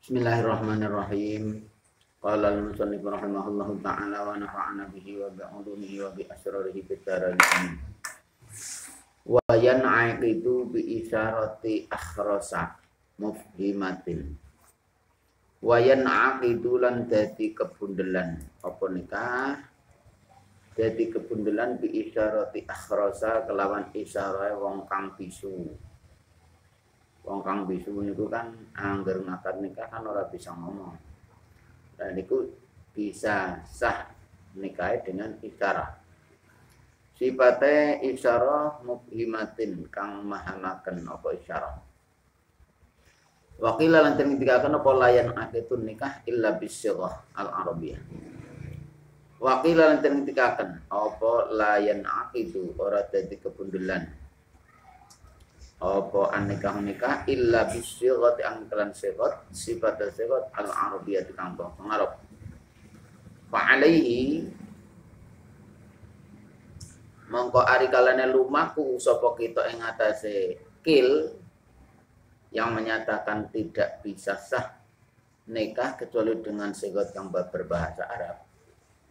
Bismillahirrahmanirrahim. Qala al-musannif rahimahullahu ta'ala wa nafa'ana bihi wa bi'ulumihi wa bi asrarihi fid dharain. Wa yan'aqidu bi isyarati akhrasa mufhimatin. Wa yan'aqidu lan dadi kebundelan apa nikah? Dadi kebundelan bi isyarati akhrasa kelawan isyarahe wong kang bisu. Wong kang bisu niku kan angger ngakad nikah kan ora bisa ngomong. Dan niku bisa sah nikah dengan isyarah. Sifate isyarah mubhimatin kang mahamaken apa isyarah. Wakila lan den ngendikaken apa layan akitun nikah illa bisyirah al-arabiyah. Wakila lan den ngendikaken apa layan akitu ora dadi kebundelan apa nikah illa bisyirati angkalan sirat sifat sirat al arabiyah kang bangsa Arab. Fa alaihi mongko ari kalane lumaku sapa kita ing atase kil yang menyatakan tidak bisa sah nikah kecuali dengan sirat yang berbahasa Arab.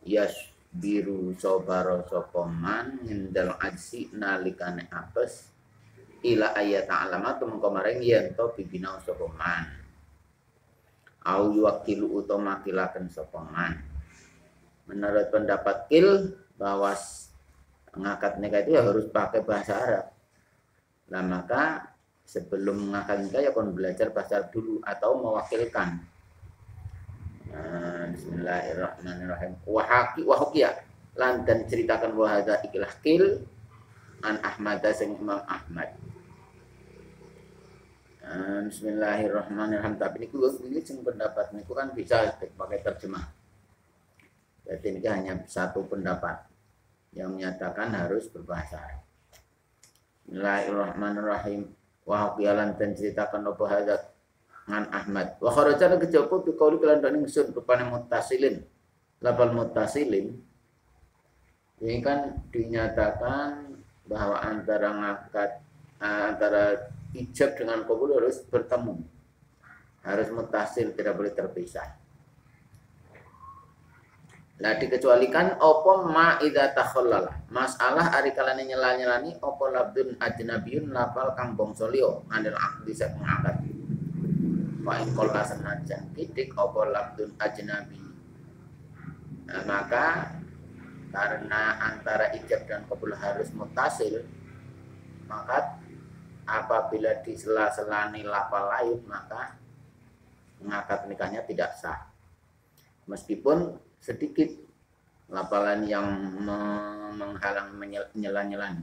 Yas biru sobaro sapa man ngindal ajsi nalikane apes ila ayat alamat mengko maring yen to bibina sapa man au yuwakilu utawa makilaken sapa man. Menurut pendapat kil bahwa ngakad nikah itu ya harus pakai bahasa Arab. Nah maka sebelum ngakad nikah ya kon belajar bahasa Arab dulu atau mewakilkan. Bismillahirrahmanirrahim. Wahaqiya lan dan ceritakan wa hadza ikilah kil an Ahmad sing Imam Ahmad. Bismillahirrahmanirrahim. Tapi niku sing pendapat niku kan bisa pakai terjemah. Jadi ini hanya satu pendapat yang menyatakan harus berbahasa Arab. Bismillahirrahmanirrahim. Wa haqiyalan dan ceritakan apa hadat ngan Ahmad. Wa kharajana kejaba bi qauli kelan ingsun rupane muttasilin. Labal muttasilin ini kan dinyatakan bahwa antara ijab dengan qabul harus bertemu, harus muttasil, tidak boleh terpisah. Lah dikecualikan opo ma idza takhallala. Masalah ari kalane nyela-nyelani opo labdun ajnabiyun lafal kang bangsa liya andel akdi sak ngangkat. Wa in qala sanajan titik opo labdun ajnabi. Nah, maka karena antara ijab dan qabul harus muttasil, maka apabila di sela-selani lafal lain maka mengakad nikahnya tidak sah. Meskipun sedikit lapalan yang menghalang nyela-nyelani.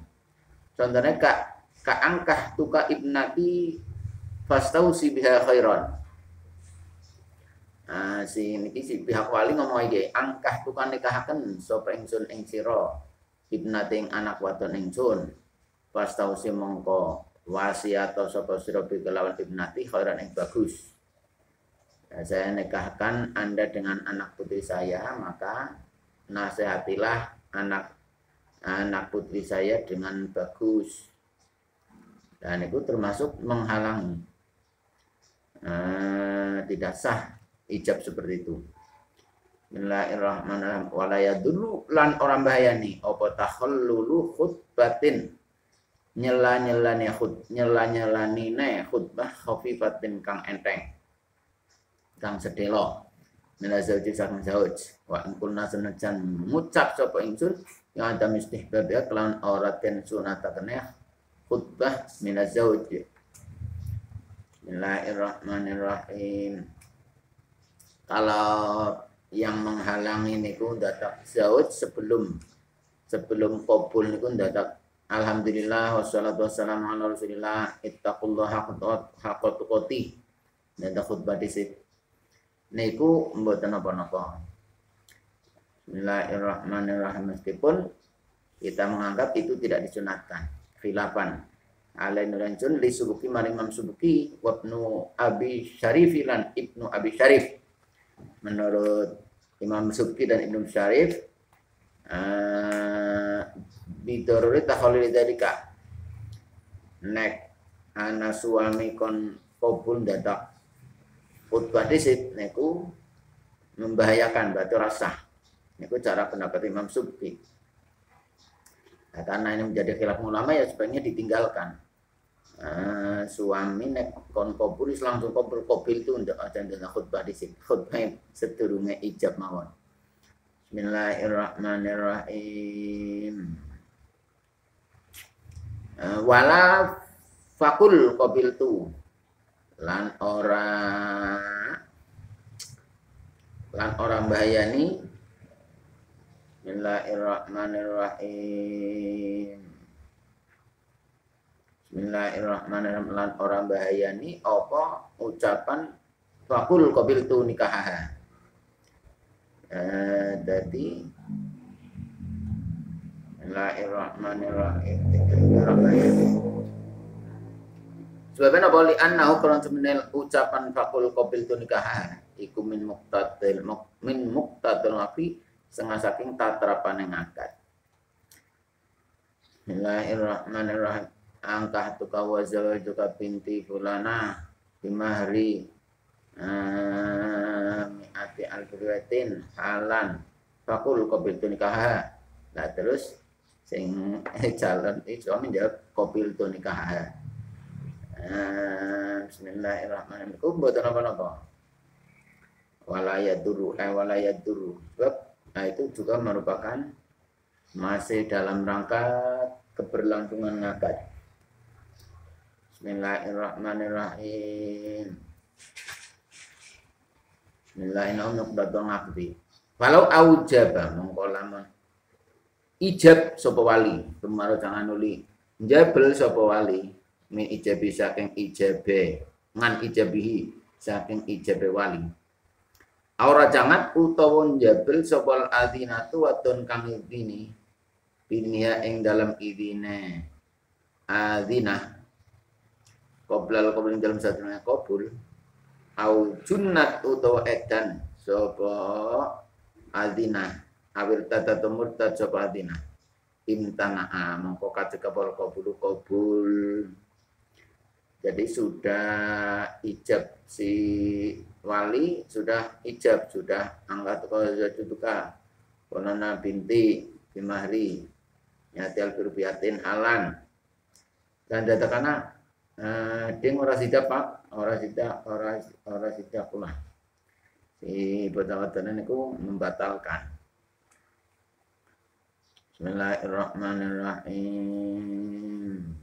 Contohnya ka angkah tuka ibnati fastausi biha khairan. Si pihak wali ngomong iki angkah tuka nikahaken sapa ingsun ing sira ibnati ing anak wadon ingsun fastausi mongko wasiat atau sapa sira bi kelawan ibnati khairan ing bagus. Ya, saya nikahkan Anda dengan anak putri saya, maka nasihatilah anak putri saya dengan bagus. Dan itu termasuk menghalangi. Tidak sah ijab seperti itu. Bismillahirrahmanirrahim. Walaya dulu lan orang bahayani apa takhallulu khutbatin nyela-nyelani khutbah khafifatin kang enteng kang sedelo mila zauji sang zauj wa in kunna sanajan ngucap sapa ingsun yang ada mistihbab ya kelawan auraten sunatakene khutbah mila zauj. Bismillahirrahmanirrahim. Kalau yang menghalangi niku datang zauj sebelum qabul niku datang alhamdulillah wassalatu wassalamu ala rasulillah ittaqullaha haqqa tuqatih dan khutbah disit niku mboten napa-napa. Bismillahirrahmanirrahim. Meskipun kita menganggap itu tidak disunatkan. Khilafan alain ranjun li subuki maring Imam Subuki wa ibnu Abi Syarif lan ibnu Abi Syarif. Menurut Imam Subuki dan Ibnu Syarif bidoruri takhallil dalika nek ana suami kon qabul dadak khutbah dhisit niku membahayakan berarti rasa. Niku cara pendapat Imam Subki. Nah, karena ini menjadi khilaf ulama ya sebaiknya ditinggalkan. Suami nek kon kopulis langsung kobil itu untuk aja khutbah dhisit. Khutbah sedurunge ijab mawon. Bismillahirrahmanirrahim. Wala fakul kobil tu lan orang bahayani. Bismillahirrahmanirrahim. Bismillahirrahmanirrahim. Lan orang bahayani apa ucapan fakul kobil tu nikah. Jadi Bismillahirrahmanirrahim. Sebabnya apa li annahu kalau sebenarnya ucapan fakul qabil tu nikah iku min muqtadil api setengah saking tatrapan yang akad. Bismillahirrahmanirrahim. Angkah tuka wa zawajuka binti fulana bimahri mi'ati al-qurwatin halan fakul qabil tu nikah. Nah terus sing calon suami jawab qabil tu nikah. Bismillahirrahmanirrahim. Mboten apa-apa. Walayaduru. Sebab itu juga merupakan masih dalam rangka keberlangsungan akad. Bismillahirrahmanirrahim. Bismillahirrahmanirrahim. Walau aujaba mongko lamun ijab sapa wali, kemaro jangan nuli. Jabel sapa wali min ijabi saking ijabe ngan ijabihi saking ijabe wali. Aura jangat utawa jabel sapa adzinatu wadon kang idini binia ing dalam idine adzinah qoblal qabul dalam sadurunge qabul au junnat utawa edan sapa adzinah awil tata murtad sapa adzinah imtana'a mongko kacekapol qabul. Jadi sudah ijab si wali, sudah ijab, sudah angkat qazaduka konona binti bimahri nyatil birbiatin halan. Dan datakana ding ora sida Pak, ora sida kula. Si bocah-bocahan niku membatalkan. Bismillahirrahmanirrahim.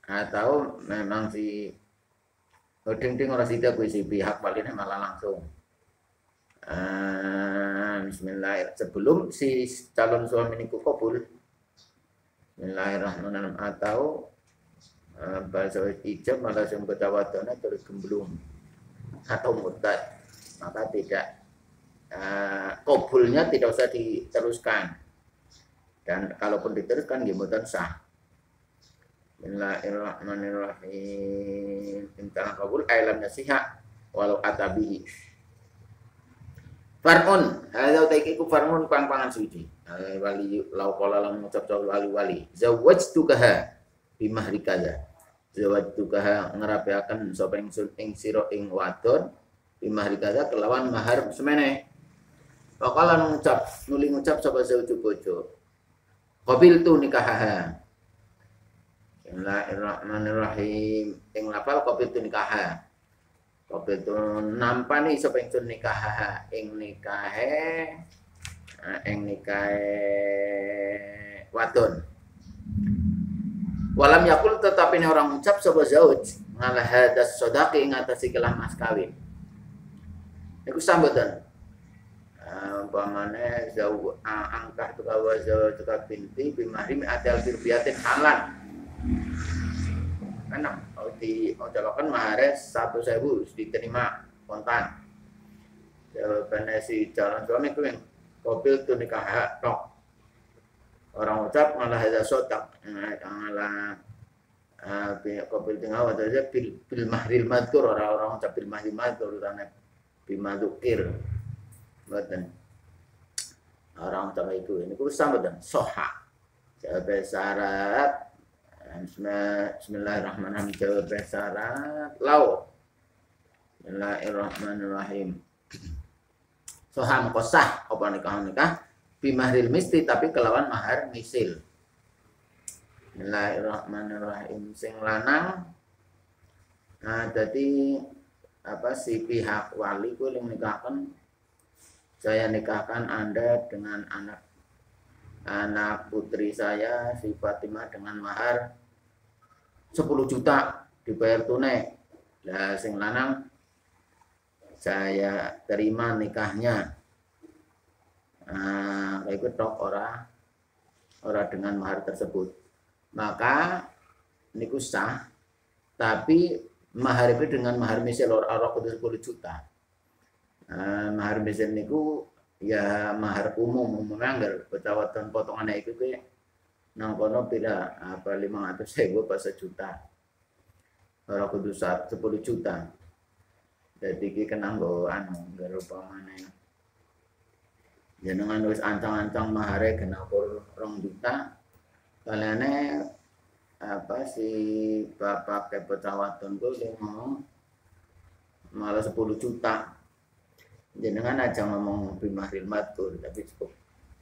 Atau memang si ding ora sida kuwi si pihak waline malah langsung. Bismillahirrahmanirrahim. Sebelum si calon suami niku kabul. Bismillahirrahmanirrahim. Atau bahasa ijab malah sing betawadana terus gemblung atau murtad, maka tidak kabulnya tidak usah diteruskan. Dan kalaupun diteruskan mboten sah. Bismillahirrahmanirrahim. Imtana kabul ailam nasiha walau atabihi. Far'un, hadza taikiku far'un pang-pangan suci. Wali lau qala lam ngucap wali. Zawwajtukaha bimahri kaza. Zawwajtukaha ngerapiaken sapa ingsun ing sira ing wadon bimahri kaza kelawan mahar semene. Faqala nuli ngucap sapa zawju bojo. Qabiltu nikahaha. Bismillahirrahmanirrahim. Ing lafal qabiltu nikahaha. Qabiltu nampani sapa ingsun nikahaha ing nikahe wadon. Walam yakul tetapi ini orang ucap sapa zauj ngalah hadas sodaki ing atase kelah mas kawin. Niku sambutan. Umpamane zau angkah tuka wa zaujuka binti bimahrim adal birbiatin halan. Kan diucapkan mahare 1.000 diterima kontan. Jawabannya si calon suami itu yang qabil tu nikah tok. Orang ucap malah ada sotak, malah qabil tinggal atau aja bil mahril madkur, orang ucap bil mahril madkur karena bimadukir, betul. Orang ucap itu ini kurang betul. Soha, jawab syarat. Bismillahirrahmanirrahim. Jawab syarat lau. Bismillahirrahmanirrahim. Soham kosah apa nikah bimahril misti tapi kelawan mahar misil. Bismillahirrahmanirrahim. Sing lanang jadi apa si pihak wali ku yang menikahkan, saya nikahkan Anda dengan anak putri saya si Fatimah dengan mahar 10 juta dibayar tunai. Lah sing lanang saya terima nikahnya. Ikut tok ora dengan mahar tersebut. Maka niku sah, tapi mahar itu dengan mahar misil ora kudu 10 juta. Mahar misil niku ya mahar umum anggar betawatan potongannya itu ke nang kono pira apa 500.000 apa sejuta. Ora kudu 10 juta. Jadi iki kena nggo nggar upamane. Jenengan wis ancang-ancang mahare kena 2 juta. Kalane apa si bapak ke pecawaton tuh dia ngomong malah 10 juta. Jenengan aja ngomong bimahril matur tapi cukup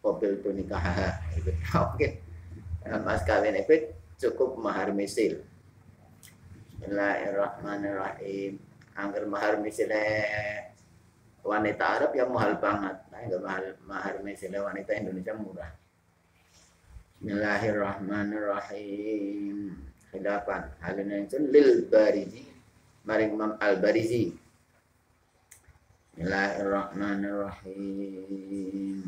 mobil itu nikah. Oke. Mas kawin itu cukup mahar misil. Bismillahirrahmanirrahim. Angger mahar misilnya wanita Arab ya mahal banget. Nah, mahar misilnya wanita Indonesia murah. Bismillahirrahmanirrahim. Khilafan halina lil Barizi maring Imam Al-Barizi. Bismillahirrahmanirrahim.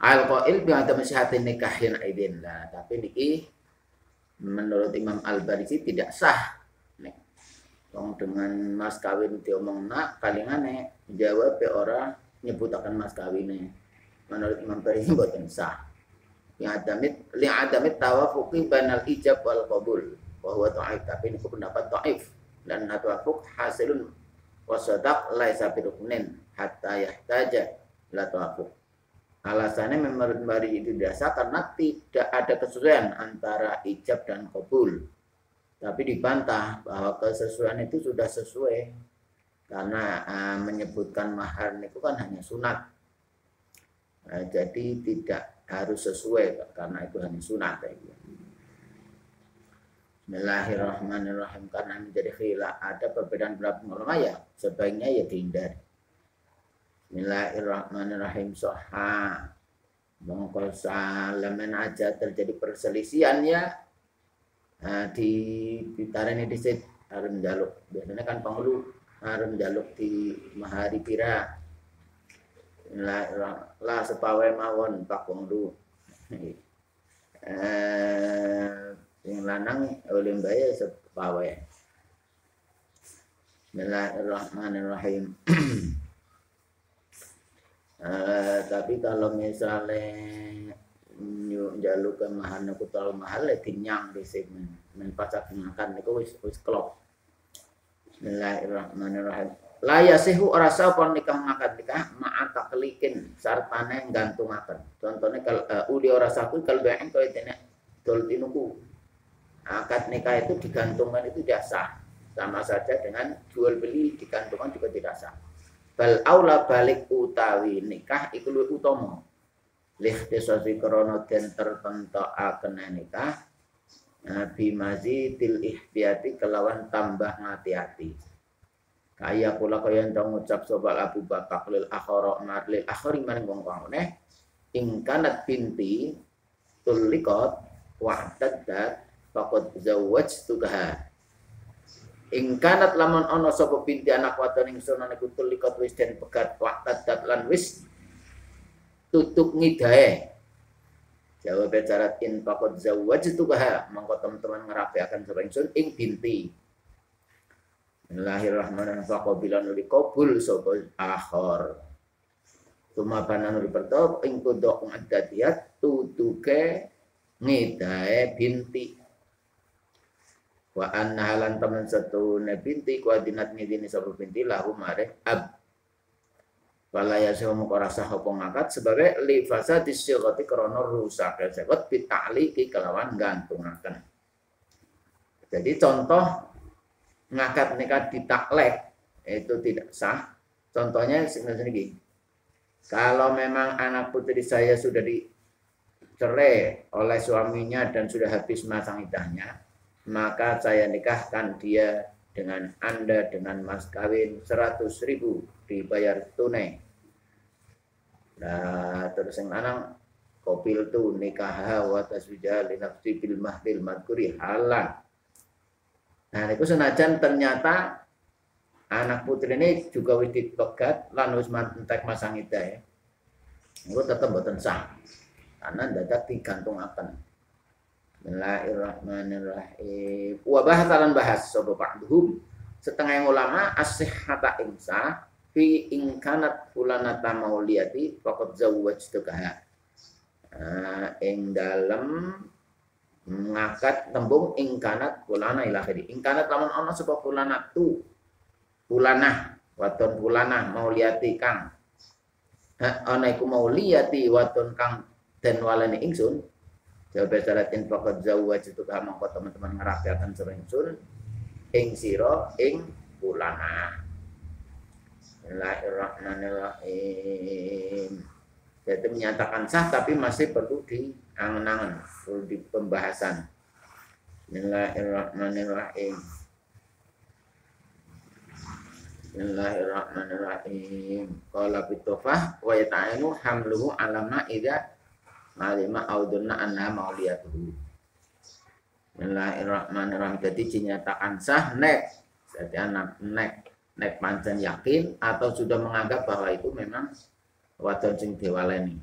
Al-qail bi adam syihatin nikahin aidin. Lah tapi niki menurut Imam Al-Barizi tidak sah. Nek wong dengan mas kawin diomongna kalingane jawab pe ora nyebutaken mas kawine. Menurut Imam Al-Barizi boten sah. Li'adamit tawafuqi bainal ijab wal qabul wa huwa dha'if, tapi ini pendapat dha'if dan tawafuq hasilun wa sadaq laisa biruknin hatta yahtaja la tawafuq. Alasannya menurut Bari itu dasar karena tidak ada kesesuaian antara ijab dan qabul, tapi dibantah bahwa kesesuaian itu sudah sesuai karena menyebutkan mahar itu kan hanya sunat. Jadi tidak harus sesuai karena itu hanya sunat. Bismillahirrahmanirrahim. Karena menjadi khilaf ada perbedaan pendapat ulama ya sebaiknya ya dihindari. Bismillahirrahmanirrahim. Soha mongkol salaman aja terjadi perselisihan ya ditarik di sit harus jaluk. Biasanya kan penghulu harus jaluk di mahari pira. La sepawe mawon pak wongdu. Yang lanang oleh bae sepawe. Bismillahirrahmanirrahim. Tapi kalau misalnya jaluk ke mahal kutal mahal tinyang di segmen men pasak makan niku wis klop. Bismillahirrahmanirrahim. La yasihu ora sah pon nikah ngakad nikah ma'a taklikin sartane gantungaken. Contohnya kalau uli ora sah kuwi kalau bae koyo dene dol tinuku. Akad nikah itu digantungkan itu tidak sah. Sama saja dengan jual beli digantungkan juga tidak sah. Bal aula balik utawi nikah iku luwih utama. Lihtisasi krana den tertentokaken nikah bimazi til ihtiyati kelawan tambah ngati-ati. Kaya kula kaya ndang ngucap sobal Abu Bakar lil akhara marlil akhari man ngongkone ingkanat binti tuliqat wa'taddat faqad zawwajtuha. Ingkanat lamun ana sapa binti anak wadon ingsun niku tuliqat wis den pegat wa'taddat lan wis tutup ngidae. Jawab syarat in faqad zawwajtuha mongko teman-teman ngerapiaken sapa ingsun ing binti. Bismillahirrahmanirrahim. Faqabilan li qabul sapa akhir. Tumabanan nuli perto ing kodok ngadadiyat tutuke ngidae binti. Wa anna halan temen satune binti kuadinat ngidini sapa binti lahu mareh ab. Wala yasamu qarasa apa ngangkat sebagai li fasadi syighati krana rusak syighot bi ta'liqi kelawan gantungaken. Jadi contoh ngakad nikah ditaklek itu tidak sah. Contohnya segini, kalau memang anak putri saya sudah dicerai oleh suaminya dan sudah habis masa iddahnya, maka saya nikahkan dia dengan Anda dengan mas kawin 100.000 dibayar tunai. Nah, terus yang lanang kopil tu nikah wa taswijah li nafsi bil mahdil madkuri halal. Nah, itu senajan ternyata anak putri ini juga wis dipegat lan wis entek masang iddah ya. Itu tetap mboten sah. Karena dadak digantungaken. Bismillahirrahmanirrahim. Wa bahasalan bahas sapa ba'dhum setengah ulama as-sihhata imsa fi ingkanat fulanata mauliyati faqad zawwajtukaha. Ing dalem ngangkat tembung ingkanat fulana ila akhiri. Ingkanat lamun ana sapa fulanatu fulanah waton fulanah mauliyati kang ana iku mauliyati waton kang den walani ingsun jawab syaratin faqad zawwajtukaha mongko teman-teman ngerapiaken sira ingsun ing sira ing fulanah. Bismillahirrahmanirrahim. Jadi menyatakan sah tapi masih perlu diangen-angen, perlu di pembahasan. Bismillahirrahmanirrahim. Bismillahirrahmanirrahim. Qala bitofah wa yata'inu hamluhu alama idza malima audunna anha mauliyatuhu. Bismillahirrahmanirrahim. Jadi dinyatakan sah nek jadi anak nek pancen yakin atau sudah menganggap bahwa itu memang wadon sing diwaleni.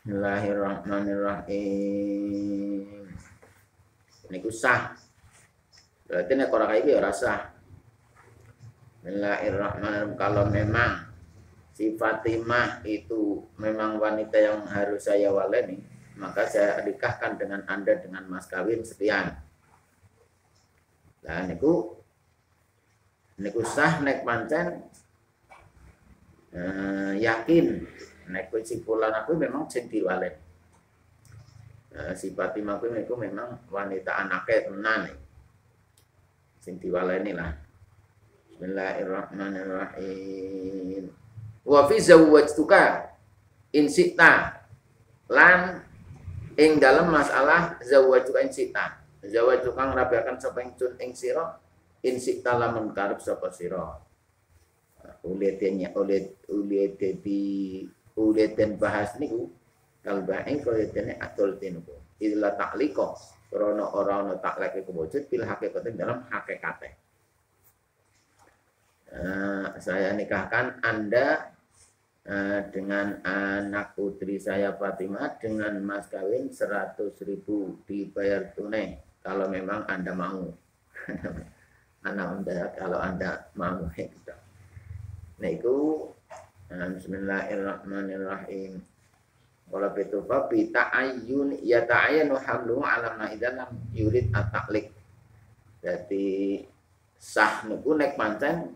Bismillahirrahmanirrahim. Niku sah. Berarti nek ora kaya iki ora sah. Bismillahirrahmanirrahim. Kalau memang si Fatimah itu memang wanita yang harus saya waleni, maka saya nikahkan dengan Anda dengan mas kawin sekian. Nah niku sah nek pancen yakin nek kesimpulan aku memang sing diwalen. Si Fatimah ku niku memang wanita anake tenan. Sing diwaleni lah. Bismillahirrahmanirrahim. Wa fi zawwajtuka in sita lan ing dalam masalah zawwajtuka in sita. Zawwajtuka ngrabiaken sapa ingsun ing sira in sita lamun karep sapa sira. Uleten bahas niku kalbaing koletene atul tinuku illa takliko krana ora ana taklek iku wujud bil hakikate dalam hakikate. Saya nikahkan Anda dengan anak putri saya Fatimah dengan mas kawin 100.000 dibayar tunai kalau memang Anda mau. Kalau Anda mau gitu. Nah itu bismillahirrahmanirrahim. Wala bitufa bi ta'ayyun ya ta'ayyanu hamluhu ala ma idzan lam yurid at-ta'liq. Jadi sah niku nek pancen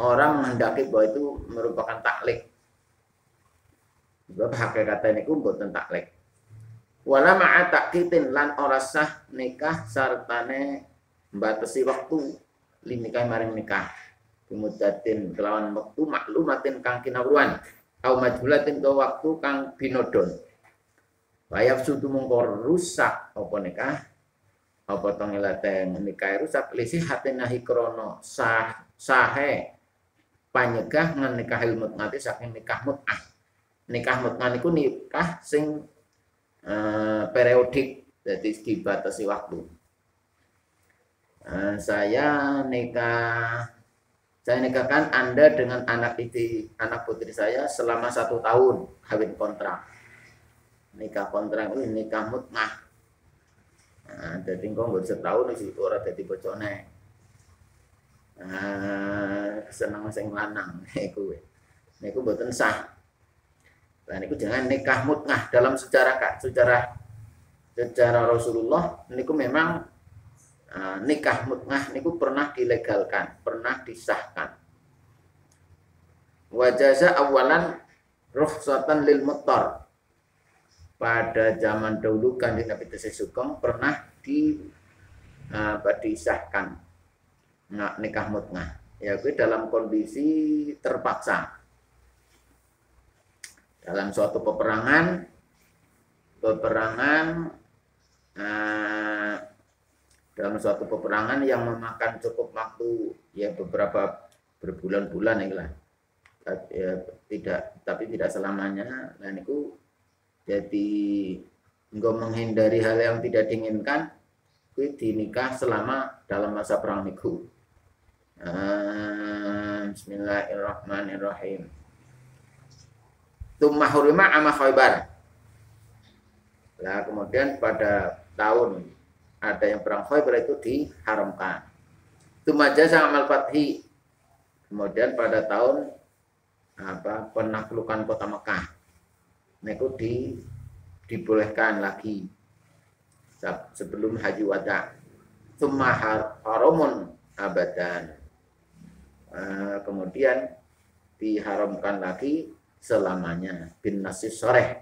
orang menghendaki bahwa itu merupakan taklik. Sebab hakikatnya niku mboten taklik. Wala ma'a taqitin lan ora sah nikah sartane mbatesi waktu linikah maring nikah. Kemudatin kelawan waktu maklumatin kang kinawruan au majhulatin ke waktu kang binodon wayaf sudu mongko rusak apa nikah apa tongelaten nikah rusak lisih hati nahi krono sahe panyegah ngan nikah ilmut ngati saking nikah mut'ah. Nikah mut'ah niku nikah sing periodik jadi dibatasi waktu. Saya nikahkan Anda dengan anak putri saya selama 1 tahun kawin kontrak. Nikah kontrak ini nikah mut'ah. Jadi engko nggon setahun wis ora dadi bojone. Seneng sing lanang iku. Niku mboten sah. Lah niku jangan nikah mut'ah dalam sejarah Rasulullah niku memang nikah mut'ah niku pernah dilegalkan, pernah disahkan. Wajaza awalan rukhsatan lil muttar. Pada zaman dahulu Kanjeng Nabi Sugeng pernah disahkan. nikah mut'ah. Ya kuwi dalam kondisi terpaksa. Dalam suatu peperangan dalam suatu peperangan yang memakan cukup waktu ya beberapa berbulan-bulan inilah ya, tapi tidak selamanya. Nah niku jadi enggak menghindari hal yang tidak diinginkan kuwi dinikah selama dalam masa perang niku. Bismillahirrahmanirrahim. Tsumma hurima ama Khaibar. Nah, kemudian pada tahun ada yang perang Khaibar itu diharamkan. Tsumma jaza amal fathi. Kemudian pada tahun penaklukan kota Mekah. Niku dibolehkan lagi sebelum haji wada. Tsumma haramun abadan. Kemudian diharamkan lagi selamanya bin nasis soreh.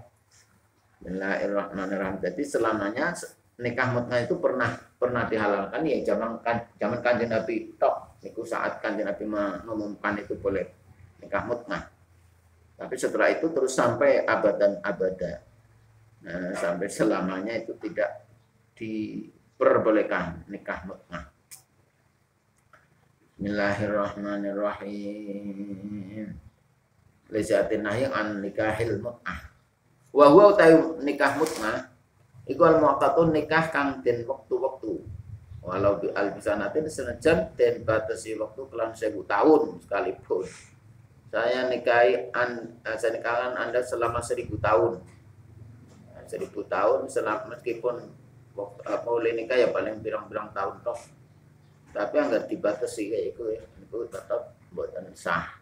Bismillahirrahmanirrahim. Jadi selamanya nikah mut'ah itu pernah dihalalkan ya zaman Kanjeng Nabi tok. Niku saat Kanjeng Nabi mengumumkan itu boleh nikah mut'ah. Tapi setelah itu terus sampai abad dan abada. Nah, sampai selamanya itu tidak diperbolehkan nikah mut'ah. Bismillahirrahmanirrahim. Lisatin nahi an nikahil mut'ah. Wa huwa nikah mut'ah iku al mu'tadun nikah kang den wektu-wektu. Walau bi albisanatin senajan den batasi waktu kelan 1000 tahun sekalipun. Saya nikahkan Anda selama 1000 tahun. 1000 tahun meskipun boleh nikah ya paling pirang-pirang tahun toh. Tapi enggak dibatasi kayak itu ya. Itu tetap mboten sah.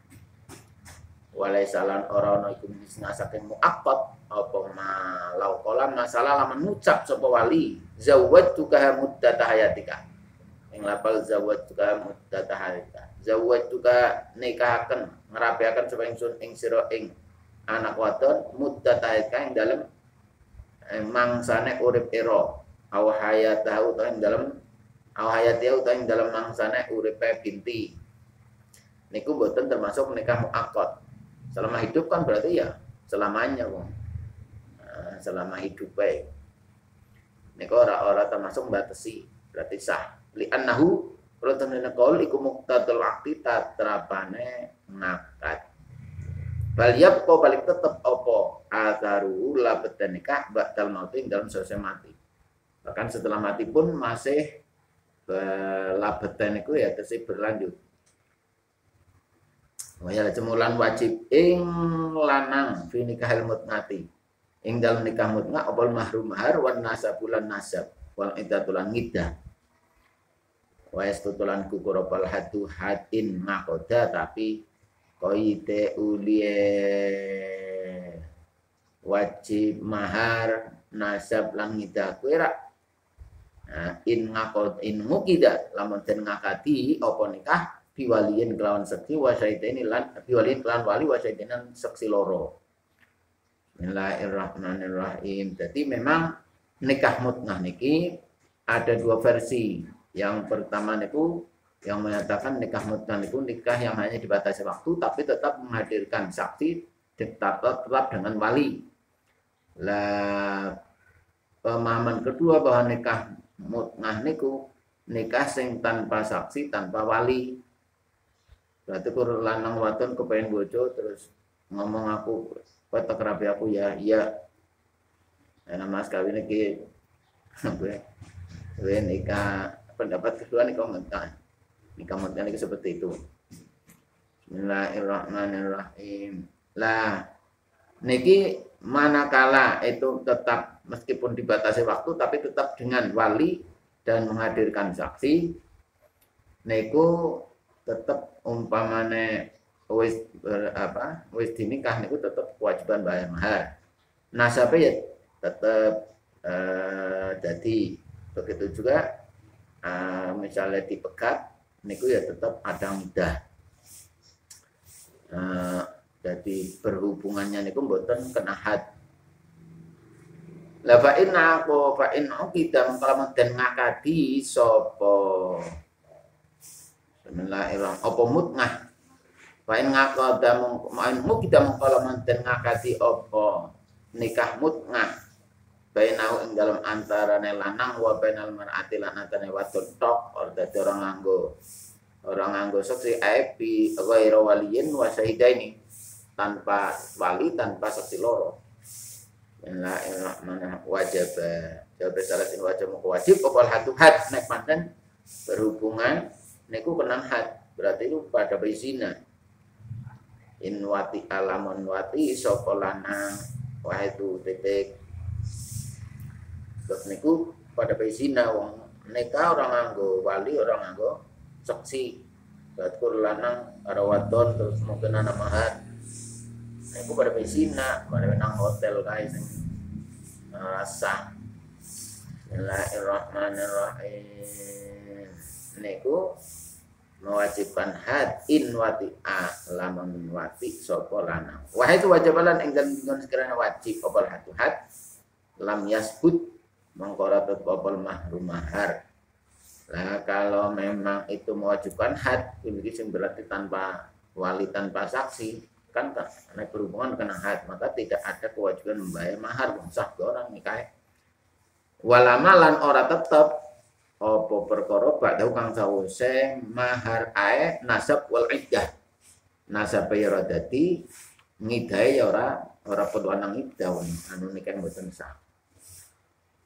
Walaisalan orang iku saking muaqqat apa malau kolam masalah laman ngucap sapa wali zawwatuka muddata hayatika ing lapal zawwatuka muddata hayatika zawwatuka nikahaken ngerapiaken sapa ingsun ing sira ing anak wadon muddata hayatika ing dalem mangsane urip ira aw hayatahu ta ing dalem aw hayatihu ta ing dalem mangsane uripe binti niku mboten termasuk nikah muaqqat. Selama hidup kan berarti ya selamanya wong. Selama hidup baik. Nek ora termasuk batasi berarti sah. Li annahu rotanena qaul iku muqtadul aqdi tatrapane ngakad. Bal yabqa balik tetep apa atharu labetan nikah ba'dal mauti dalam selesai mati. Bahkan setelah mati pun masih labetan iku ya tesih berlanjut. Waya cemulan wajib ing lanang fi nikahil mut'ati. Ing dalem nikah mut'ah opal mahrum mahar wan nasabulan nasab wal iddatulan ngiddah. Wa yastutulan kukuropal hadu hadin makoda tapi koite ulie wajib mahar nasab lan ngiddah kuira. In ngakod in mukida lamun den ngakati apa nikah biwaliin kelawan seksi wasyaiteni lan biwaliin kelawan wali wasyaitenan seksi loro. Bismillahirrahmanirrahim. Jadi memang nikah mut'ah niki ada dua versi. Yang pertama niku yang menyatakan nikah mut'ah niku nikah yang hanya dibatasi waktu tapi tetap menghadirkan saksi tetap dengan wali. Lah pemahaman kedua bahwa nikah mut'ah niku nikah sing tanpa saksi tanpa wali. Berarti kur lanang wadon kepengen bojo terus ngomong aku petek rapi aku ya iya. Nah mas kawin iki gue nikah pendapat kedua nih kau mentah nikah mut'ah niki seperti itu. Bismillahirrahmanirrahim. Lah niki manakala itu tetap meskipun dibatasi waktu tapi tetap dengan wali dan menghadirkan saksi niku tetap umpamane wis dinikah niku tetap kewajiban bayar mahar. Nasabe ya tetap jadi begitu juga misalnya dipegat niku ya tetap ada mudah. Jadi berhubungannya niku mboten kena had. La fa inna kita mengkalamun den ngakadi sapa Bismillahirrahmanirrahim. Apa mutngah? Pain ngaqada mung kita mengkala manten ngakati apa nikah mutngah bainahu ing dalam antarane lanang wa bainal mar'ati lan antane wadon tok ora dadi orang nganggo saksi aepi ghairu waliyin wa syahidaini tanpa wali tanpa saksi loro. Bismillahirrahmanirrahim. Wajib salasin wajib apa hatu had nek manten berhubungan niku kenang had berarti itu pada bezina in wati alamun wati sapa lanang wah itu titik terus niku pada bezina wong nikah orang nganggo wali orang nganggo saksi berarti lanang ada wadon terus mungkin ana mahar niku pada bezina pada nang hotel guys rasa. Bismillahirrahmanirrahim. Niku mewajibkan had in wati lamun wati sapa lanang. Wah itu wajibalan ing dalem sekiranya wajib apa hatu had lam yasbut mangkora tetapal mahrum mahar. Nah kalau memang itu mewajibkan had ini sing berarti tanpa wali tanpa saksi kan nek berhubungan dengan had maka tidak ada kewajiban membayar mahar sah orang nikah. Walamalan ora tetep apa perkara badhe kang sawise mahar ae nasab wal iddah. Nasab ya ora dadi ngidahe ya ora padha nang iddah anu nikah mboten sah.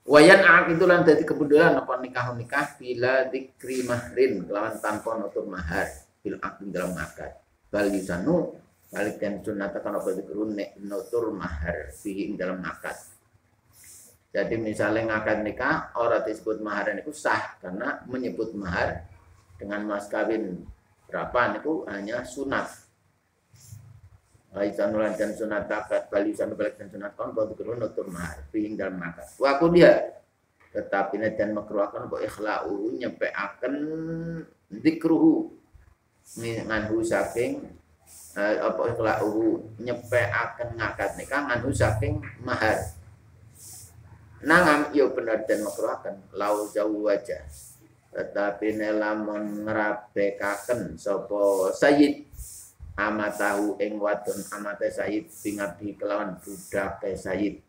Wayan itu lan dadi kebetulan apa nikah bila dzikri mahrin kelawan tanpa nutur mahar bil aqd dalam akad. Bal yusanu balik dan sunat kan apa dikurun nutur mahar fihi dalam akad. Jadi misalnya ngakad nikah orang disebut mahar itu sah karena menyebut mahar dengan mas kawin berapa itu hanya sunat. Aisanulan dan sunat akad balisan balik dan sunat kon bau dikurun nutur mahar fihi dalam akad. Waku dia tetapi dan makruhkan bahwa ikhla'u nyampeaken dikruhu nganhu saking apa ikhla'u nyampeaken ngakad nikah nganhu saking mahar. Nangam yo bener dan makruhkan lau jauh wajah tetapi nelamun ngerabekaken sapa sayyid amatahu ing wadon amate sayyid bingabdi kelawan budake sayyid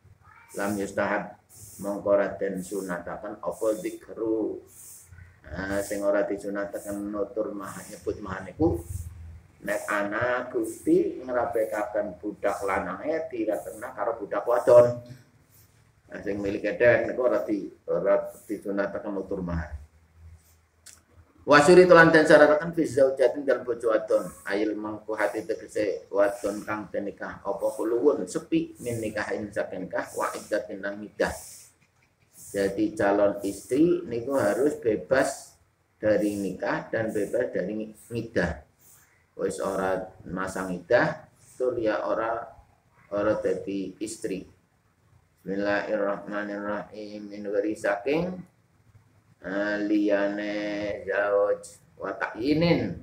lam yustahab mongko den sunataken apa zikru sing ora disunataken nutur mahar nyebut mahar niku nek ana Gusti ngrabekaken budak lanange diratena karo budak wadon. Sing milik edan niku ora disunataken nutur mahar. Wasuri tulan den syarataken fi zaujatin dan bojo wadon ayil mangku hati tegese wadon kang den nikah apa kuluwun sepi min nikahin saking nikah wa iddatin lan iddah. Jadi calon istri niku harus bebas dari nikah dan bebas dari iddah. Wis ora masang iddah tur ya ora dadi istri. Bismillahirrahmanirrahim. Min ghairi saking liyane zauj wa ta'yinin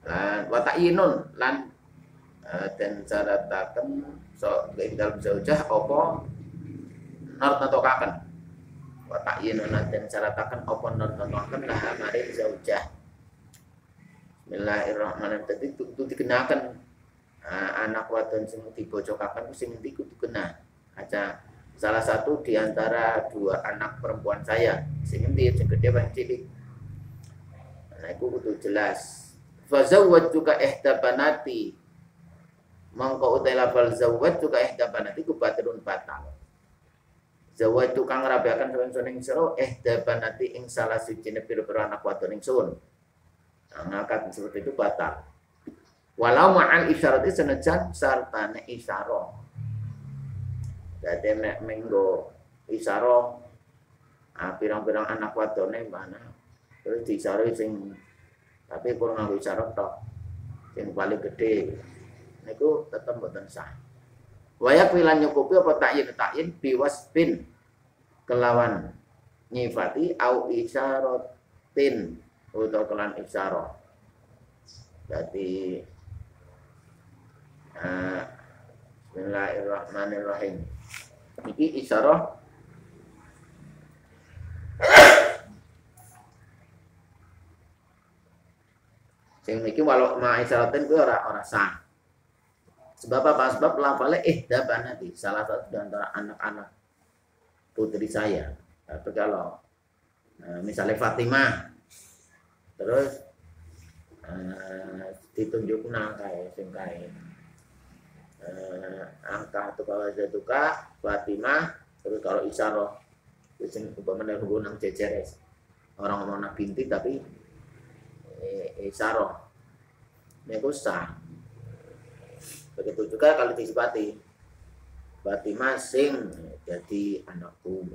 lan wa ta'yinun lan den syarataken so ing dalem zaujah apa nartatokaken wa ta'yinun lan den syarataken apa nartatokaken lah mari zaujah. Bismillahirrahmanirrahim. Dadi kudu dikenaken anak wadon sing dibojokaken sing ndi kudu kena aja. Salah satu di antara dua anak perempuan saya, sing gede bang cilik. Nah, itu kudu jelas. Fa zawwajtuka ihda banati. Mangko utai lafal zawwajtuka ihda banati ku batrun batal. Zawwajtu kang rabiaken sawen ing sira ihda banati ing salah sijine pira-pira anak wadon ingsun. Ngangkat seperti itu batal. Walau ma'al isyarati senajan sartane isyarah. Jadi nek menggo isaro pirang-pirang anak wadone mana terus disaro sing tapi kurang nganggo isaro tok sing paling gede niku tetep mboten sah. Waya pilan nyukupi apa takyin biwasbin kelawan nyifati au isyarotin utawa kelan isyarah. Jadi Bismillahirrahmanirrahim. Iki isyarah Sing niki walau ma isyaratin kuwi ora sah. Sebab apa? Sebab lafale ihda banati, salah satu di antara anak-anak putri saya. Tapi kalau misalnya Fatimah terus ditunjuk kae sing kae angka tuka wajatuka Fatimah terus kalau isyarah sing umpamane nang jejer orang ngomong binti tapi isyarah niku sah. Begitu juga kalau disifati Fatimah sing jadi anakku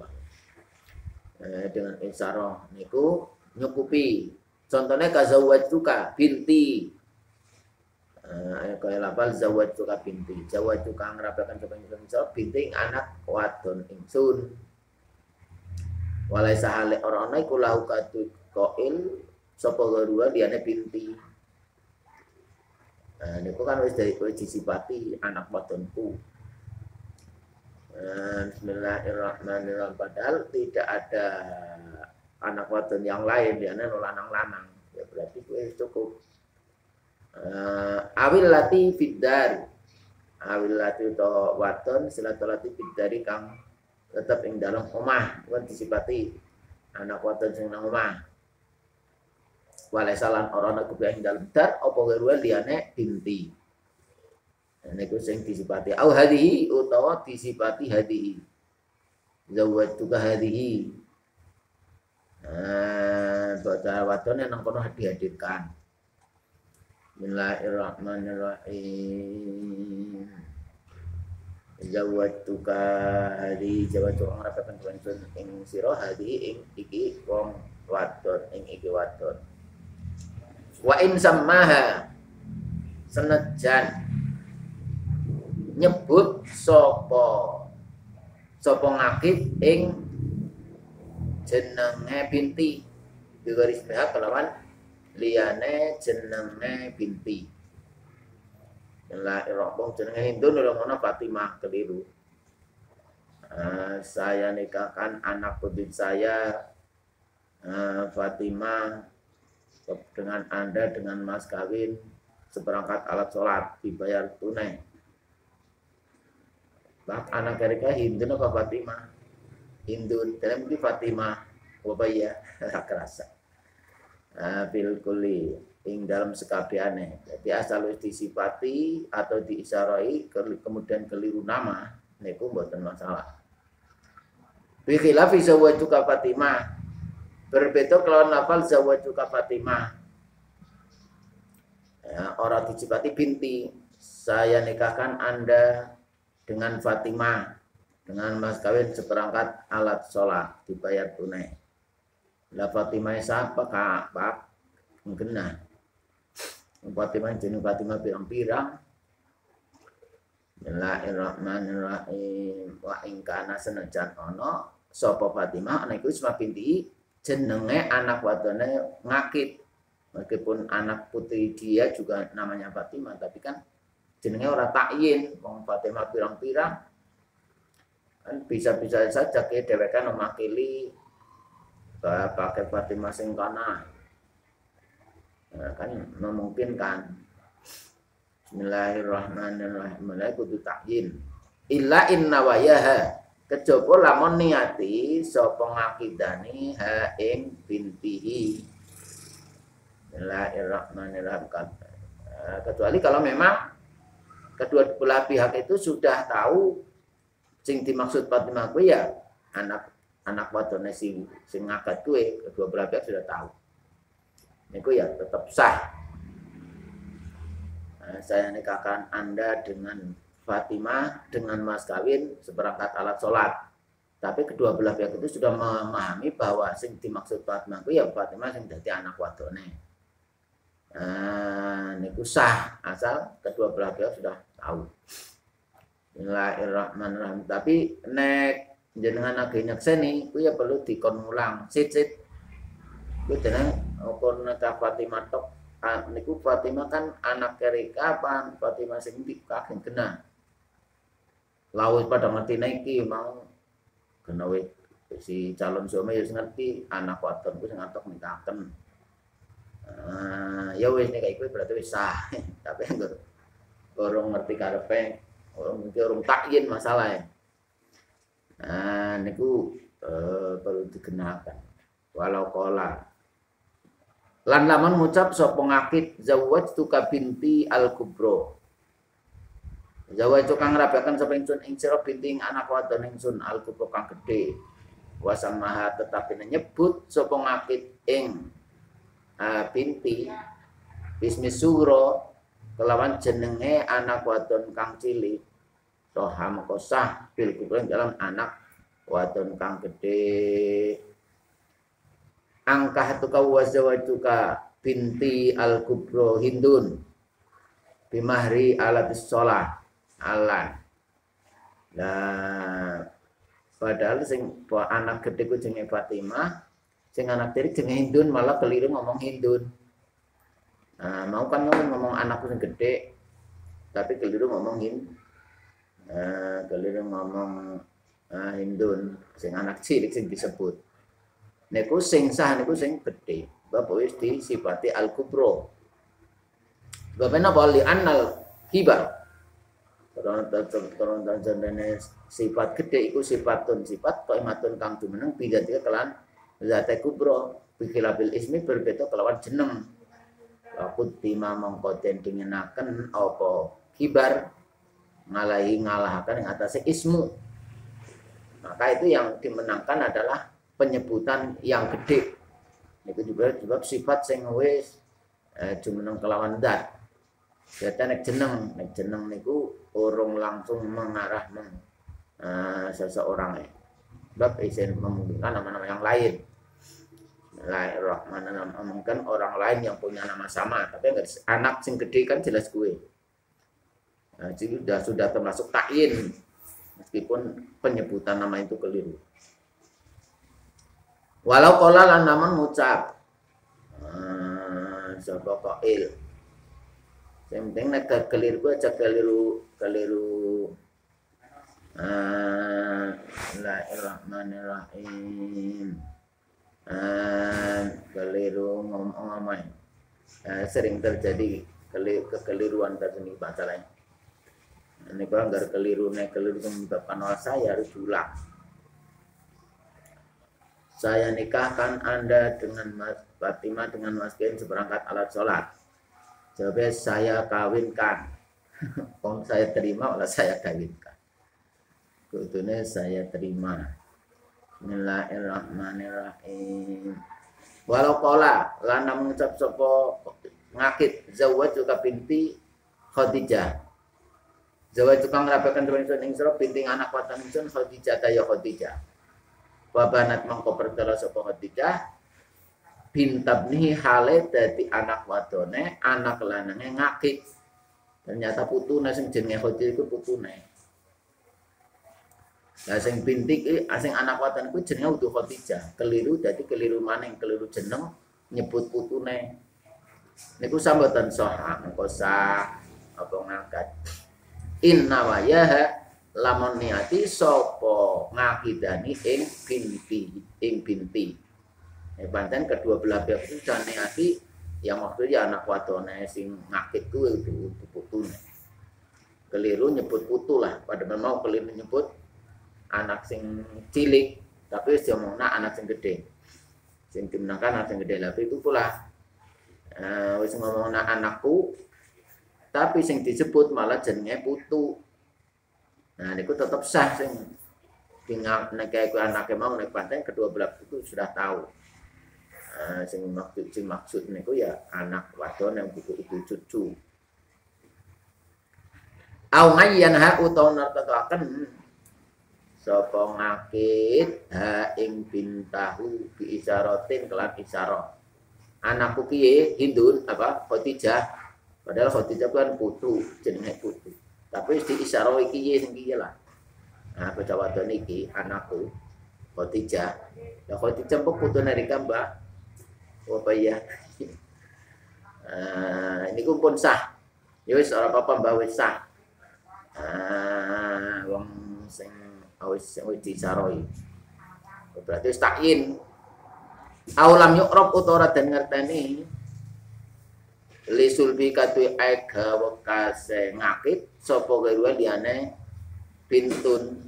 dengan isyarah niku nyukupi. Contohnya kazawwajtuka binti. Kaya lapal zawwajtuka binti. Zawwajtuka ngrapaken sapa ingsun binti anak wadon ingsun. Walaisa hale ora ana iku lahu katu qail sapa garua diane binti. Niku kan wis disifati anak wadonku. Bismillahirrahmanirrahim. Padahal tidak ada anak wadon yang lain, dia lanang-lanang. Ya berarti itu cukup. Awil lati fiddari. Awil lati to wadon silatolati fiddari kang tetap ing dalam omah. Kan disifati anak wadon sing nang omah. Walesalan orang aku ing dalam dar apa garuan diane binti. Niku sing disifati au hadhihi utawa disifati hadhihi. Zawwajtuka hadhihi. Baca wadon yang kono dihadirkan. Bismillahirrahmanirrahim. Zawwajtuka hadhihi zawwajtuka ngarapaken kansun ing sira hadhihi ing iki wong wadon ing iki wadon. Wa in sammaha senajan nyebut sapa ngakib ing jenenge binti di garis BH kelawan liyane jenenge binti. Bismillahirrahmanirrahim. Jenenge Hindun ora ana Fatimah keliru. Saya nikahkan anak putri saya Fatimah dengan Anda dengan mas kawin seperangkat alat sholat dibayar tunai. Anak mereka Hindun apa Fatimah? Hindun, dalam itu Fatimah, apa ya? Kerasa. Bil kuli, ing dalam sekabiane. Jadi asal disifati atau diisyarai kemudian keliru nama, niku mboten masalah. Bi khilafi zawwajuka Fatimah. Berbeda kalau lafal zawwajuka Fatimah. Orang disifati binti. Saya nikahkan Anda dengan Fatimah dengan mas kawin seperangkat alat sholat dibayar tunai. Lah Fatimah siapa kak? Pak mungkin Fatimah jenis Fatimah pirang-pirang. Bismillahirrahmanirrahim. Wa ingkana senajan ono sapa Fatimah ana iku isma binti jenenge anak wadone ngakit. Meskipun anak putri dia juga namanya Fatimah, tapi kan jenenge ora takyin. Wong Fatimah pirang-pirang kan bisa-bisa saja ke dhewekan memakili pakai Fatimah sing kana. Kan memungkinkan. Bismillahirrahmanirrahim. Mulai kudu takyin. Illa inna wayaha kejaba lamun niati sapa ngakidani ha ing bintihi. Bismillahirrahmanirrahim. Kecuali kalau memang kedua belah pihak itu sudah tahu sing dimaksud Fatimah kuwi ya anak wadone sing ngakad kuwi, kedua belah pihak sudah tahu. Niku ya tetap sah. Saya nikahkan Anda dengan Fatimah dengan mas kawin seperangkat alat sholat. Tapi kedua belah pihak itu sudah memahami bahwa sing dimaksud Fatimah itu ya Fatimah sing dadi anak wadone. Niku sah asal kedua belah pihak sudah tahu. Bismillahirrahmanirrahim. Tapi nek jenengan lagi nyekseni ku ya perlu dikon ulang. Sit. Ku jeneng ukun nikah Fatimah tok. Niku Fatimah kan anak keri kapan? Fatimah sing dikah kena. Lawis pada ngerti iki mau kena si calon suami ya ngerti anak wadon ku sing atok nikahaken. Ya wis nek iku berarti wis sah. Tapi orang ngerti karepe, orang takyin masalah ya. Niku perlu dikenakan. Walau kola lan lamun ngucap sapa ngakid zawwajtu ka binti al-kubra. Zawwajtu kang rabakan sapa ingsun ing sira binti anak wadon ingsun al-kubra kang gedhe. Wasamaha tetapi nyebut sapa ngakid ing binti bismi suro kelawan jenenge anak wadon kang cilik. Toha mengko sah bil kubra dalam anak wadon kang gedhe. Angkah tuka wazawatuka binti al-kubro hindun bimahri alatis sholah ala. Nah, padahal sing anak gede ku jenenge Fatimah, sing anak tiri jenenge Hindun, malah keliru ngomong Hindun. Mau kan ngomong anakku sing gede, tapi keliru ngomong Hindun, sing anak cilik sing disebut. Niku sing sah niku sing gedhe. Bapak wis disifati al-kubro. Bapak napa li annal kibar. Karena jenenge sifat gedhe iku sifat qaimatun kang jumeneng bidatika kelan zate kubro. Bikilabil ismi berbeda kelawan jeneng. Lakut tima mongko den dingenaken apa kibar ngalahaken ing atase ismu. Maka itu yang dimenangkan adalah penyebutan yang gede. Itu juga sebab sifat sing wis jumeneng kelawan zat. Dadi nek jeneng niku urung langsung mengarah seseorang. Sebab isin memungkinkan nama-nama yang lain. Bismillahirrahmanirrahim, mungkin orang lain yang punya nama sama, tapi anak sing gede kan jelas gue. Jadi sudah termasuk takyin meskipun penyebutan nama itu keliru. Walau kola lan namun ngucap sapa qail. Sing penting nek keliru aja keliru Bismillahirrahmanirrahim. Keliru ngomong sering terjadi kekeliruan terjadi masalahnya. Ini kalau nggak keliru menyebabkan saya harus ulang. Saya nikahkan Anda dengan Mas Fatimah dengan Mas Ken seperangkat alat sholat. Jawabnya saya kawinkan. Kalau saya terima, malah saya kawinkan. Kudune saya terima. Bismillahirrahmanirrahim. Walau kola lana mengucap sopo ngakit zawaj juga binti Khadijah. Zawaj tukang rapakan dengan ingsun binti anak watan ingsun Khadijah tayo Khadijah. Wabanat mangko perkara sapa Khadijah bintabni hale dadi anak wadone anak lanange ngakik. Ternyata putune sing jenenge Khadijah iku putune. Lah sing binti iki sing anak wadon iku jenenge utuh Khadijah. Keliru dadi keliru maning, keliru jeneng nyebut putune. Niku sambutan soha mengko sah apa ngangkat. Inna wayaha lamun niati sapa ngakidani ing binti. Pancen kedua belah pihak itu sudah niati yang maksudnya anak wadone sing ngakid kuwi itu putune. Keliru nyebut putu lah, padahal mau keliru nyebut anak sing cilik, tapi wis diomongna anak sing gede. Sing dimenangkan anak sing gede lah itu pula wis ngomongna anakku tapi sing disebut malah jenenge putu. Nah, niku tetap sah sing tinggal nek anake mau nek pancen kedua belah itu sudah tahu. Sing maksud niku ya anak wadon yang butuh itu cucu. Au ngayyanha utawa nartakaken sapa ngakit ha ing bintahu bi isyaratin kelan isyarah. Anakku piye Hindun apa Khadijah. Padahal Khadijah kan putu, jenenge putu. Tapi di isyarah iki sing piye lah. Nah, bocah wadon iki anakku Khadijah. Ya Khadijah kok putune rika, Mbak. Apa ya? Ini pun sah. Ya wis ora apa-apa Mbak wis sah. Wong sing wis disaroi. Berarti wis takyin. Aulam yukrab utawa den ngerteni lisulbi katui aiga wekase ngakit sapa gawe liyane bintun.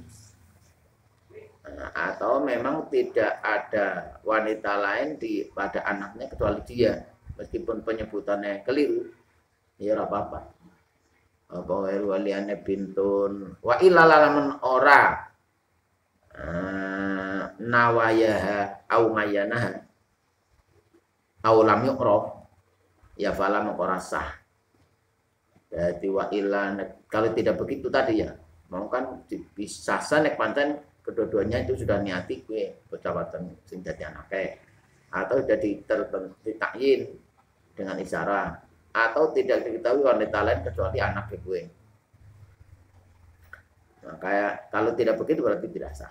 Atau memang tidak ada wanita lain pada anaknya kecuali dia, meskipun penyebutannya keliru ya ora apa-apa. Apa waliane bintun wa ilalamun ora nawayaha au mayanaha au lam yuqraf ya fala ora sah. Jadi wa ila kalau tidak begitu tadi ya, mau kan bisa nek pancen kedua-duanya itu sudah niati gue perjabatan sing dadi anake atau jadi ditakyin dengan isyarat atau tidak diketahui wanita lain kecuali anak gue. Nah, kayak kalau tidak begitu berarti tidak sah.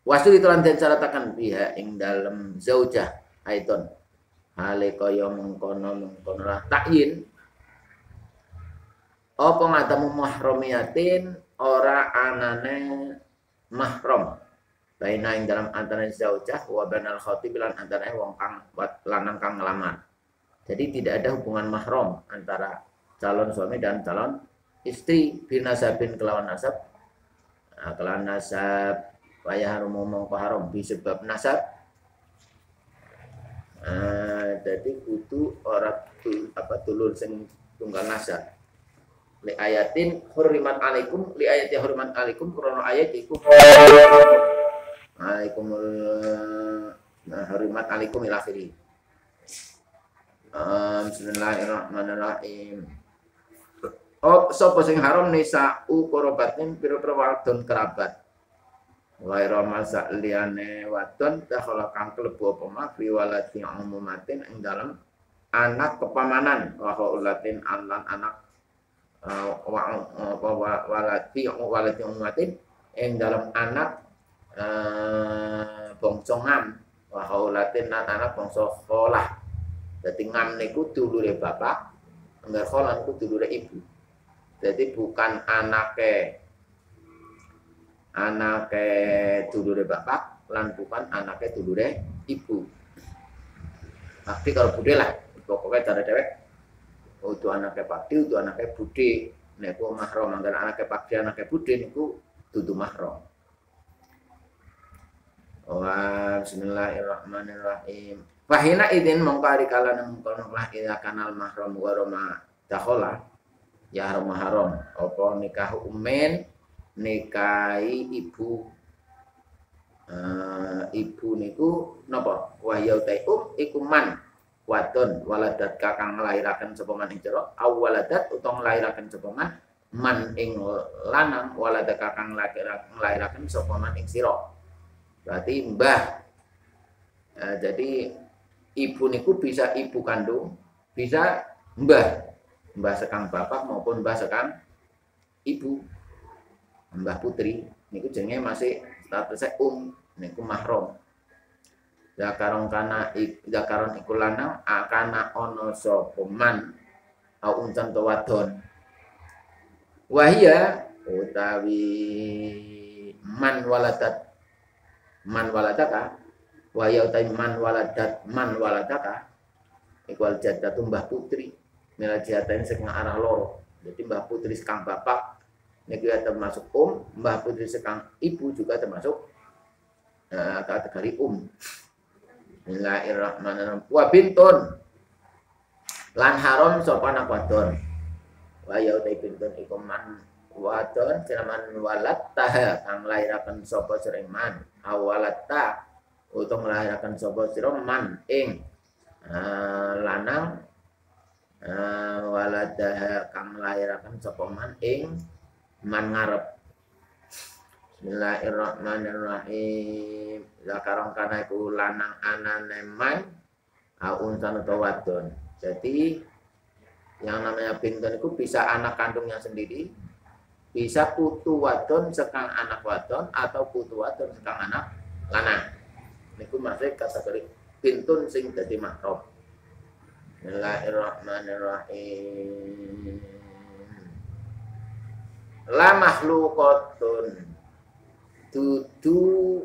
Wasu itu lan den caratakan pihak ing dalam zaujah aiton hale kaya mengkono lah takyin apa ngatamu mahromiyatin ora anane mahram baina ing dalam antara zaujah wa banal khatib lan antara wong kang lanang kang ngelamar. Jadi tidak ada hubungan mahram antara calon suami dan calon istri binasabin kelawan nasab. Nah, kelawan nasab waya harum ngomong haram disebab nasab. Jadi kudu ora tulur sing tunggal nasab. Li ayatin hurrimat alaikum li ayati hurrimat alaikum krono ayat iku alaikum hurrimat alaikum ila akhiri. Bismillahirrahmanirrahim. Sapa sing haram nisa ukorobatin pira-pira wadon kerabat. Waira masa liyane wadon dakhala kang klebu apa ma fi walati umumatin ing dalam anak kepamanan wa ulatin lan anak walati umatin yang dalam anak bangsa ngam wa haulatin lan anak bangsa kholah. Dadi ngam niku dulure bapak, enggar kholah niku dulure ibu. Jadi bukan anake dulure bapak lan bukan anake dulure ibu. Tapi kalau bude lah pokoknya cara dewek itu anaknya pakdi, itu anaknya budi. Niku mahram, anggar anaknya pakdi, anaknya budi niku dudu mahram. Wa bismillahirrahmanirrahim. Fahina idin mongkari kala mengkono lah ila kanal mahram wa roma dakhala ya haram mahram. Apa nikah umen nikahi ibu. Ibu niku napa? Wa yautai iku man wadon waladat kakang ngelahirakan sapa man ing jero awaladat utawa ngelahirakan sapa man ing lanang waladat kakang ngelahirakan sapa man ing sira. Berarti mbah. Jadi ibu niku bisa ibu kandung, bisa mbah. Mbah sekang bapak maupun mbah sekang ibu. Mbah putri niku jenenge masih statusnya niku mahram. Zakaron iku lanang akana ono sapa man au untan to wadon. Wahia utawi man waladaka wahia utawi man waladaka iku al jaddatu mbah putri mila jatain sing arah loro. Jadi mbah putri sekang bapak niku termasuk mbah putri sekang ibu juga termasuk kategori Bismillahirrahmanirrahim. Wa bintun lan haram sapa anak wadon. Wa ya utai bintun iku man wadon siraman walad tah kang lairaken sapa siriman awalat ta utawa lairaken sapa siraman ing lanang waladah kang lairaken sapa man ing man ngarep. Bismillahirrahmanirrahim. Zakarong kana iku lanang anane man untan utawa wadon. Jadi yang namanya bintun itu bisa anak kandungnya sendiri, bisa putu wadon sekang anak wadon atau putu wadon sekang anak lanang. Niku masih kategori bintun sing dadi mahram. Bismillahirrahmanirrahim. La makhluqatun dudu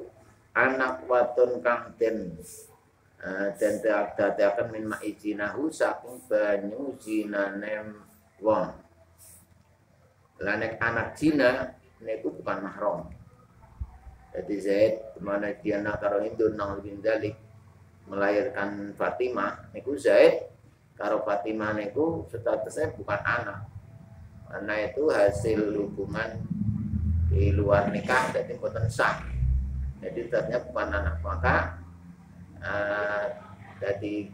anak wadon kang den dan dadakan min ma'ijinahu saking banyu zinane wong. Lah nek anak zina niku bukan mahram. Jadi Zaid mana dia karo Hindun nang bin Dalik melahirkan Fatimah niku Zaid karo Fatimah niku statusnya bukan anak. Karena itu hasil hubungan di luar nikah jadi boten sah. Jadi ternyata bukan anak. Maka dari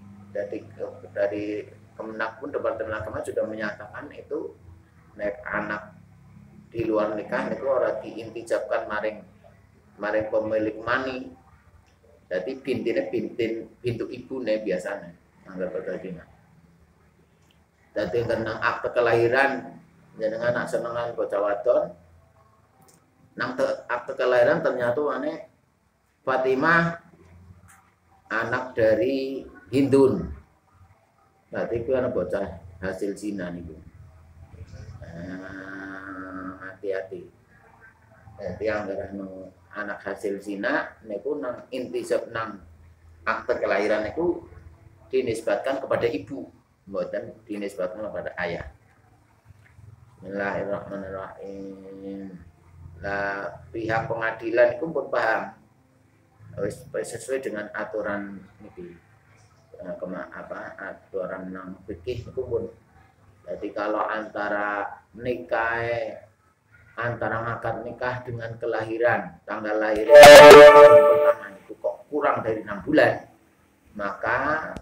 Kemenak pun Departemen Agama sudah menyatakan itu nek anak di luar nikah niku ora diintijabkan maring pemilik mani. Jadi bintu ibune biasanya anggap tadina. Dadi kenang akte kelahiran jenengan anak senengan bocah wadon nang akte kelahiran ternyata ane Fatimah anak dari Hindun. Berarti itu anak bocah hasil zina niku. Hati-hati. Jadi anggaran anak hasil zina niku nang intisab nang akte kelahiran niku dinisbatkan kepada ibu, mboten dinisbatkan kepada ayah. Bismillahirrahmanirrahim. Nah, pihak pengadilan itu pun paham sesuai dengan aturan niki aturan nang fikih itu pun. Jadi kalau antara ngakad nikah dengan kelahiran tanggal lahir pertama itu kok kurang dari 6 bulan, maka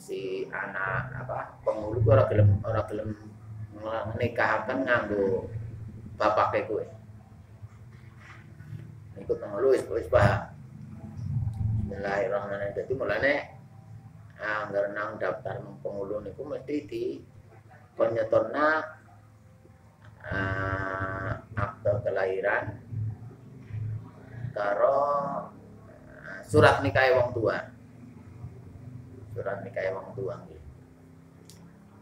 si anak pengulu ora gelem nikahkan nganggo bapake kowe. Ikut pengulu wis paham. Bismillahirrahmanirrahim. Dadi mulane anggar nang daftar pengulu niku mesti di penyetorna akte kelahiran karo surat nikah wong tua. Surat nikah wong tua nggih.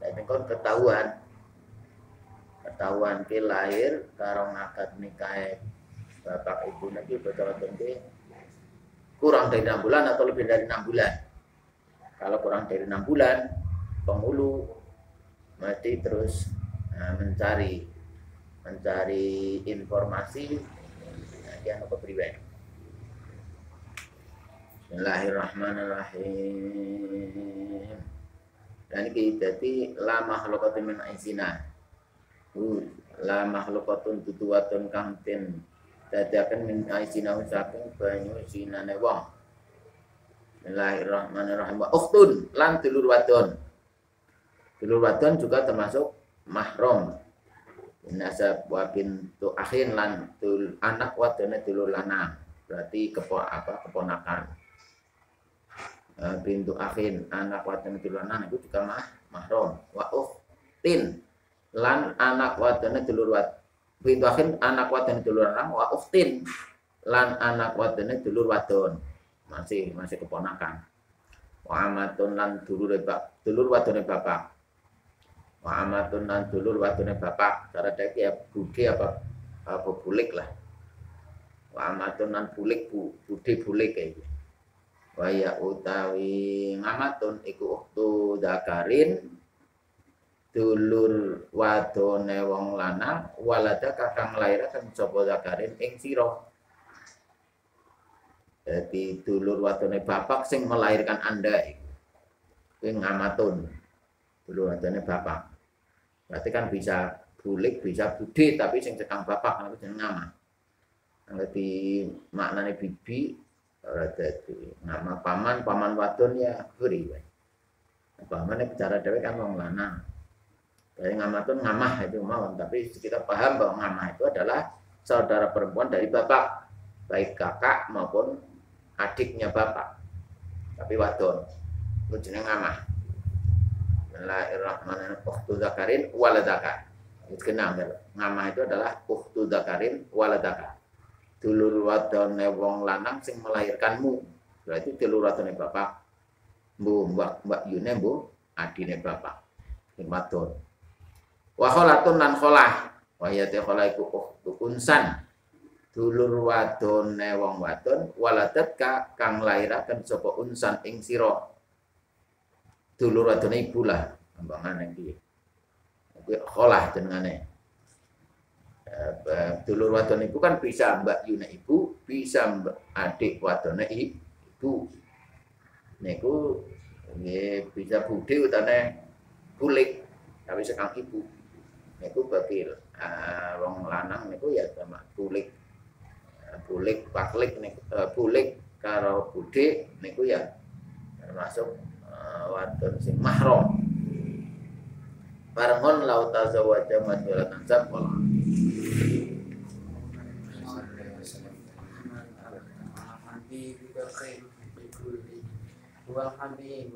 Dadi kon ketahuan ki lahir karo ngakad nikah bapak ibu niki betul-betul kurang dari 6 bulan atau lebih dari 6 bulan. Kalau kurang dari 6 bulan, penghulu mesti terus mencari informasi yang kepribadian. Bismillahirrahmanirrahim. Dan ini jadi la makhlukatun min aizina. La makhlukatun tutuwatun kangtin dadakan min aizina saking banyu sinane wong. Bismillahirrahmanirrahim. Wa ukhtun lan dulur wadon. Dulur wadon juga termasuk mahram. Nasab wa bintu akhin lan anak wadone dulur lanang. Berarti keponakan. Bintu akhin anak wadone dulur lanang itu juga mahram. Wa ukhtin lan anak wadone dulur bintu akhin anak wadone dulur lanang wa ukhtin lan anak wadone dulur wadon. Masih keponakan. Wa amatun lan dulur wadone bapak. Wa amatun lan dulur wadone bapak. Cara dek ya bude apa bulik lah. Wa amatun lan bulik bude bulik kayak gitu. Wa ya utawi ngamatun iku ukhtu dzakarin dulur wadone wong lanang walada kakang lairaken sapa dzakarin ing sira. Jadi dulur wadone bapak sing melahirkan Anda kuwi ngamatun. Dulur wadone bapak. Berarti kan bisa bulik, bisa bude tapi sing cekang bapak kan jeneng ngama. Angger di maknane bibi ora dadi ngama paman wadon ya guri wae. Pamane bicara dhewe kan wong lanang. Dari ngamatun ngamah itu mawon, tapi kita paham bahwa ngamah itu adalah saudara perempuan dari bapak, baik kakak maupun adiknya bapak, tapi wadon itu jeneng ngamah. Bismillahirrahmanirrahim. Ukhtu dzakarin waladaka. Itu kenal ngamah itu adalah ukhtu dzakarin waladaka. Dulur wadone wong lanang sing melahirkanmu. Berarti dulur wadone bapak. Mbak Yune adine bapak. Sing wadon. Wa kholatun lan kholah. Wa ya te kholah iku ukhtu unsan. dulur wadone wong wadon waladat kang lairaken sapa unsan ing sira. Dulur wadone ibu lah, ambangane iki. Kuwi kholah jenengane. Dulur wadon ibu kan bisa mbak yune ibu, bisa adik wadone ibu. Niku nggih bisa budhe utane kulik, tapi sekang ibu. Niku bakil. Wong lanang niku ya sama kulik. Bulik, paklik niku bulik karo budhe niku ya termasuk wadon sing mahram. Parangon lau tazawaja madwalatan sabqal. Habib